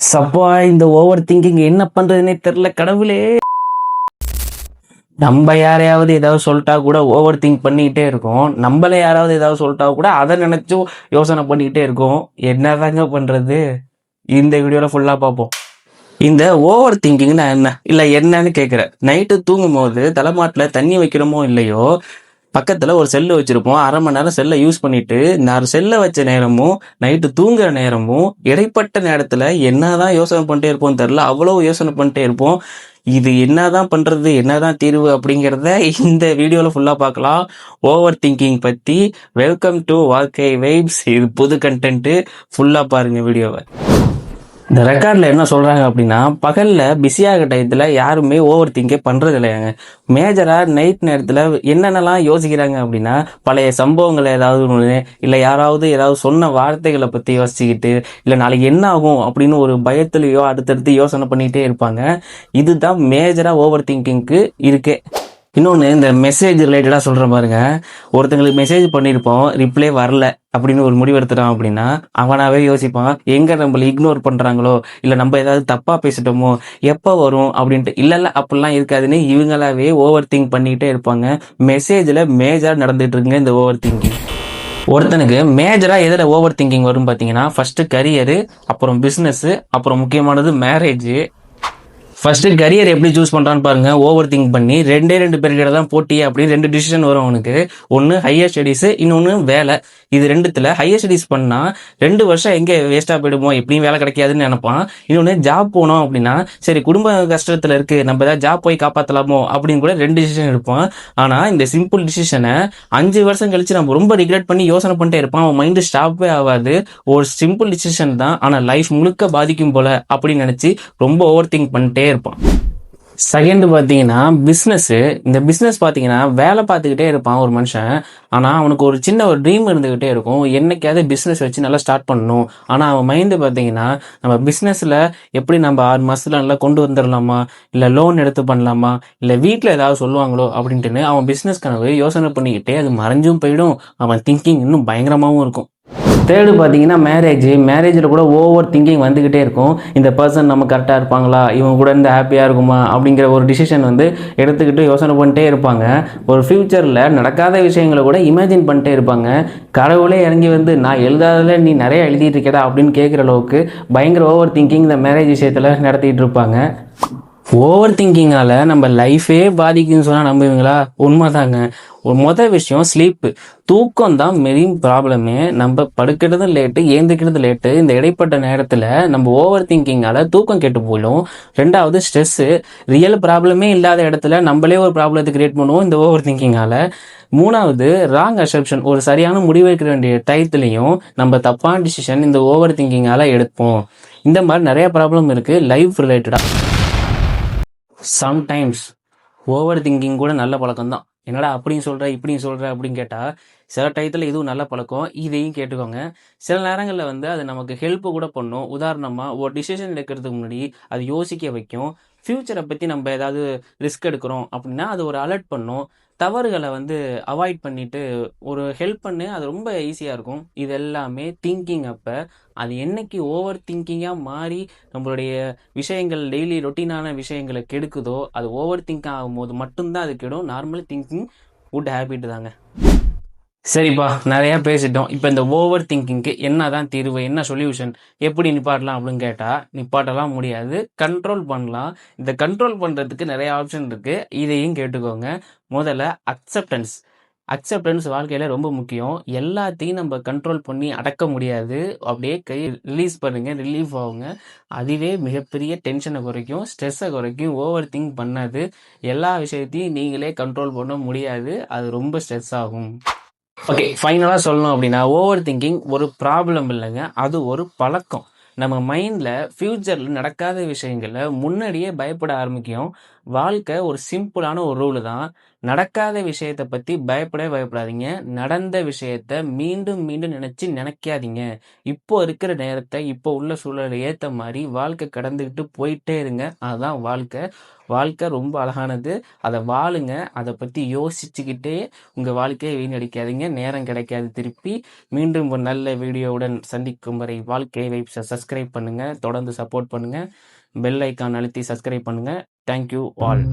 சப்பா இந்த over thinking என்ன பண்றதுன்னே தெரியல கடவுளே. நம்ம யாரையாவது ஏதாவது சொல்லிட்டா கூட ஓவர் திங்க் பண்ணிக்கிட்டே இருக்கோம். நம்மள யாராவது ஏதாவது சொல்லிட்டா கூட அதை நினைச்சும் யோசனை பண்ணிக்கிட்டே இருக்கோம். என்னதாங்க பண்றது? இந்த வீடியோல ஃபுல்லா பார்ப்போம். இந்த ஓவர் திங்கிங்னா என்ன இல்ல என்னன்னு கேட்குறேன். நைட்டு தூங்கும் போது தலைமாட்டில் தண்ணி வைக்கிறோமோ இல்லையோ, பக்கத்துல ஒரு செல்லு வச்சிருப்போம். 1/2 மணி நேரம் செல்லை யூஸ் பண்ணிட்டு நான் செல்லை வச்ச நேரமும் நைட்டு தூங்குற நேரமும் இடைப்பட்ட நேரத்துல என்னதான் யோசனை பண்ணிட்டே இருப்போம் தெரியல. அவ்வளவு யோசனை பண்ணிட்டே இருப்போம். இது என்னதான் பண்றது, என்னதான் தீர்வு அப்படிங்கிறத இந்த வீடியோல ஃபுல்லா பார்க்கலாம். ஓவர் திங்கிங் பத்தி. வெல்கம் டு வாழ்க்கை வைப்ஸ். இது புது கண்டென்ட். ஃபுல்லா பாருங்க வீடியோவை. இந்த ரெக்கார்டில் என்ன சொல்கிறாங்க அப்படின்னா, பகலில் பிஸியாக டயத்தில் யாருமே ஓவர் திங்கே பண்ணுறது இல்லையாங்க. மேஜராக நைட் நேரத்தில் என்னென்னலாம் யோசிக்கிறாங்க அப்படின்னா, பழைய சம்பவங்களை ஏதாவது ஒன்று, இல்லை யாராவது ஏதாவது சொன்ன வார்த்தைகளை பற்றி யோசிச்சுக்கிட்டு, இல்லை நாளைக்கு என்ன ஆகும் அப்படின்னு ஒரு பயத்துலையோ அடுத்தடுத்து யோசனை பண்ணிகிட்டே இருப்பாங்க. இதுதான் மேஜராக ஓவர் திங்கிங்க்கு இருக்கே. இன்னொன்று இந்த மெசேஜ் ரிலேட்டடாக சொல்கிற பாருங்க. ஒருத்தங்களுக்கு மெசேஜ் பண்ணியிருப்போம், ரிப்ளை வரல அப்படின்னு ஒரு முடிவெடுத்துட்டான் அப்படின்னா அவனாவே யோசிப்பான், எங்கே நம்மளை இக்னோர் பண்ணுறாங்களோ, இல்லை நம்ம ஏதாவது தப்பாக பேசிட்டோமோ, எப்போ வரும் அப்படின்ட்டு. இல்லை அப்படிலாம் இருக்காதுன்னு இவங்களாவே ஓவர் திங்க் பண்ணிக்கிட்டே இருப்பாங்க. மெசேஜில் மேஜராக நடந்துகிட்டு இருக்குங்க இந்த ஓவர் திங்கிங். ஒருத்தனுக்கு மேஜராக எதில் ஓவர் திங்கிங் வரும் பார்த்தீங்கன்னா, ஃபஸ்ட்டு கரியரு, அப்புறம் பிஸ்னஸ்ஸு, அப்புறம் முக்கியமானது மேரேஜு. ஃபர்ஸ்ட் கரியர் எப்படி சூஸ் பண்ணுறான்னு பாருங்க. ஓவர் திங்க் பண்ணி ரெண்டு பேர்கிட்ட தான் போட்டி அப்படின்னு 2 டிசிஷன் வரும் அவனுக்கு. ஒன்று ஹையர் ஸ்டடீஸு, இன்னொன்று வேலை. இது ரெண்டுத்தில் ஹையர் ஸ்டடீஸ் பண்ணால் 2 வருஷம் எங்கே வேஸ்ட்டாக போயிடுமோ, எப்படியும் வேலை கிடைக்காதுன்னு நினைப்பான். இன்னொன்று ஜாப் போனோம் அப்படின்னா, சரி குடும்ப கஷ்டத்தில் இருக்குது, நம்ம ஏதாவது ஜாப் போய் காப்பாற்றலாமோ அப்படின்னு கூட 2 டிசிஷன் இருப்பான். ஆனால் இந்த சிம்பிள் டிசிஷனை 5 வருஷம் கழித்து நம்ம ரொம்ப ரிக்ரெட் பண்ணி யோசனை பண்ணிட்டே இருப்பான். அவன் மைண்டு ஸ்டாப்பே ஆகாது. ஒரு சிம்பிள் டிசிஷன் தான், ஆனால் லைஃப் முழுக்க பாதிக்கும் போல அப்படின்னு நினச்சி ரொம்ப ஓவர் திங்க் பண்ணிட்டே இருப்பான். செகண்ட் பார்த்தீங்கன்னா பிஸ்னஸ்ஸு. இந்த பிஸ்னஸ் பார்த்தீங்கன்னா வேலை பார்த்துக்கிட்டே இருப்பான் ஒரு மனுஷன். ஆனால் அவனுக்கு ஒரு சின்ன ஒரு ட்ரீம் இருந்துக்கிட்டே இருக்கும், என்னைக்காவது பிஸ்னஸ் வச்சு நல்லா ஸ்டார்ட் பண்ணணும். ஆனால் அவன் மைண்டு பார்த்தீங்கன்னா நம்ம பிஸ்னஸில் எப்படி நம்ம 6 மாதத்தில் நல்லா கொண்டு வந்துடலாமா, இல்லை லோன் எடுத்து பண்ணலாமா, இல்லை வீட்டில் ஏதாவது சொல்லுவாங்களோ அப்படின்ட்டுன்னு அவன் பிஸ்னஸ் கனவு யோசனை பண்ணிக்கிட்டே அது மறைஞ்சும் போயிடும். அவன் திங்கிங் இன்னும் பயங்கரமாகவும் இருக்கும். தேர்டு பார்த்தீங்கன்னா மேரேஜில் கூட ஓவர் திங்கிங் வந்துக்கிட்டே இருக்கும். இந்த பர்சன் நம்ம கரெக்டாக இருப்பாங்களா, இவங்க கூட இருந்து ஹாப்பியாக இருக்குமா அப்படிங்கிற ஒரு டிசிஷன் எடுத்துக்கிட்டு யோசனை பண்ணிட்டே இருப்பாங்க. ஒரு ஃப்யூச்சரில் நடக்காத விஷயங்களை கூட இமேஜின் பண்ணிட்டே இருப்பாங்க. கடவுளே இறங்கி நான் எழுதாததில் நீ நிறைய எழுதிட்டு இருக்கடா அப்படின்னு கேட்குற அளவுக்கு பயங்கர ஓவர் திங்கிங் இந்த மேரேஜ் விஷயத்தில் நடத்திட்டு இருப்பாங்க. ஓவர் திங்கிங்கால் நம்ம லைஃபே பாதிக்குதுன்னு சொன்னால் நம்புவீங்களா? உண்மைதாங்க. ஒரு விஷயம் ஸ்லீப்பு. தூக்கம் தான் மெயின் ப்ராப்ளமே. நம்ம படுக்கிறதும் லேட்டு, ஏந்திக்கிறது லேட்டு. இந்த இடைப்பட்ட நேரத்தில் நம்ம ஓவர் திங்கிங்கால் தூக்கம் கெட்டு போயிடும். 2வது ஸ்ட்ரெஸ்ஸு. ரியல் ப்ராப்ளமே இல்லாத இடத்துல நம்மளே ஒரு ப்ராப்ளத்தை கிரியேட் பண்ணுவோம் இந்த ஓவர் திங்கிங்கால். 3வது ராங் அசப்ஷன். ஒரு சரியான முடிவு எடுக்க வேண்டிய டயத்துலையும் நம்ம தப்பான டிசிஷன் இந்த ஓவர் திங்கிங்கால் எடுப்போம். இந்த மாதிரி நிறைய ப்ராப்ளம் இருக்குது லைஃப் ரிலேட்டடாக. சம்டைம்ஸ் ஓவர் திங்கிங் கூட நல்ல பழக்கம் தான். என்னடா அப்படியும் சொல்கிற இப்படியும் சொல்கிற அப்படின்னு கேட்டால், சில டயத்தில் இதுவும் நல்ல பழக்கம், இதையும் கேட்டுக்கோங்க. சில நேரங்களில் அது நமக்கு ஹெல்ப்பு கூட பண்ணும். உதாரணமாக ஒரு டிசிஷன் எடுக்கிறதுக்கு முன்னாடி அது யோசிக்க வைக்கும். ஃப்யூச்சரை பற்றி நம்ம ஏதாவது ரிஸ்க் எடுக்கிறோம் அப்படின்னா அது ஒரு அலர்ட் பண்ணும். தவறுகளை அவாய்ட் பண்ணிட்டு ஒரு ஹெல்ப் பண்ணு, அது ரொம்ப ஈஸியாக இருக்கும். இது எல்லாமே திங்கிங். அப்போ அது என்னைக்கு ஓவர் திங்கிங்காக மாறி நம்மளுடைய விஷயங்கள் டெய்லி ரொட்டீனான விஷயங்களை கெடுக்குதோ, அது ஓவர் திங்க் ஆகும்போது மட்டும்தான் அது கெடும். நார்மல் திங்கிங் குட் ஹேபிட் தாங்க. சரிப்பா, நிறையா பேசிட்டோம். இப்போ இந்த ஓவர் திங்கிங்க்கு என்ன தான் தீர்வு, என்ன சொல்யூஷன், எப்படி நிப்பாட்டலாம் அப்படின்னு கேட்டால் நிப்பாட்டலாம் முடியாது, கண்ட்ரோல் பண்ணலாம். இந்த கண்ட்ரோல் பண்ணுறதுக்கு நிறைய ஆப்ஷன் இருக்குது, இதையும் கேட்டுக்கோங்க. முதல்ல அக்செப்டன்ஸ் வாழ்க்கையில் ரொம்ப முக்கியம். எல்லாத்தையும் நம்ம கண்ட்ரோல் பண்ணி அடக்க முடியாது. அப்படியே கை ரிலீஸ் பண்ணுங்கள், ரிலீஃப் ஆகுங்க. அதுவே மிகப்பெரிய டென்ஷனை குறைக்கும், ஸ்ட்ரெஸ்ஸை குறைக்கும். ஓவர் திங்க் பண்ணாது எல்லா விஷயத்தையும் நீங்களே கண்ட்ரோல் பண்ண முடியாது, அது ரொம்ப ஸ்ட்ரெஸ் ஆகும். ஓகே, ஃபைனலாக சொல்லணும் அப்படின்னா ஓவர் திங்கிங் ஒரு ப்ராப்ளம் இல்லைங்க, அது ஒரு பழக்கம். நம்ம மைண்டில் ஃப்யூச்சரில் நடக்காத விஷயங்களை முன்னாடியே பயப்பட ஆரம்பிக்கும். வாழ்க்கை ஒரு சிம்பிளான ஒரு ரூலு தான். நடக்காத விஷயத்த பத்தி பயப்படவே பயப்படாதீங்க. நடந்த விஷயத்த மீண்டும் மீண்டும் நினைக்காதீங்க. இப்போ இருக்கிற நேரத்த, இப்போ உள்ள சூழல ஏத்த மாரி வாழ்க்கை கடந்துகிட்டு போயிட்டே இருங்க. அதுதான் வாழ்க்கை. வாழ்க்கை ரொம்ப அழகானது. அத வாழுங்க. அத பத்தி யோசிச்சுக்கிட்டே உங்க வாழ்க்கைய வீணடிக்காதீங்க. நேரம் கிடைக்காது திருப்பி. மீண்டும் ஒரு நல்ல வீடியோவுடன் சந்திக்கும் வரை வாழ்க்கை வைப்ஸ சப்ஸ்கிரைப் பண்ணுங்க. தொடர்ந்து சப்போர்ட் பண்ணுங்க. பெல் ஐகான் அழுத்தி சப்ஸ்கிரைப் பண்ணுங்க. Thank you all.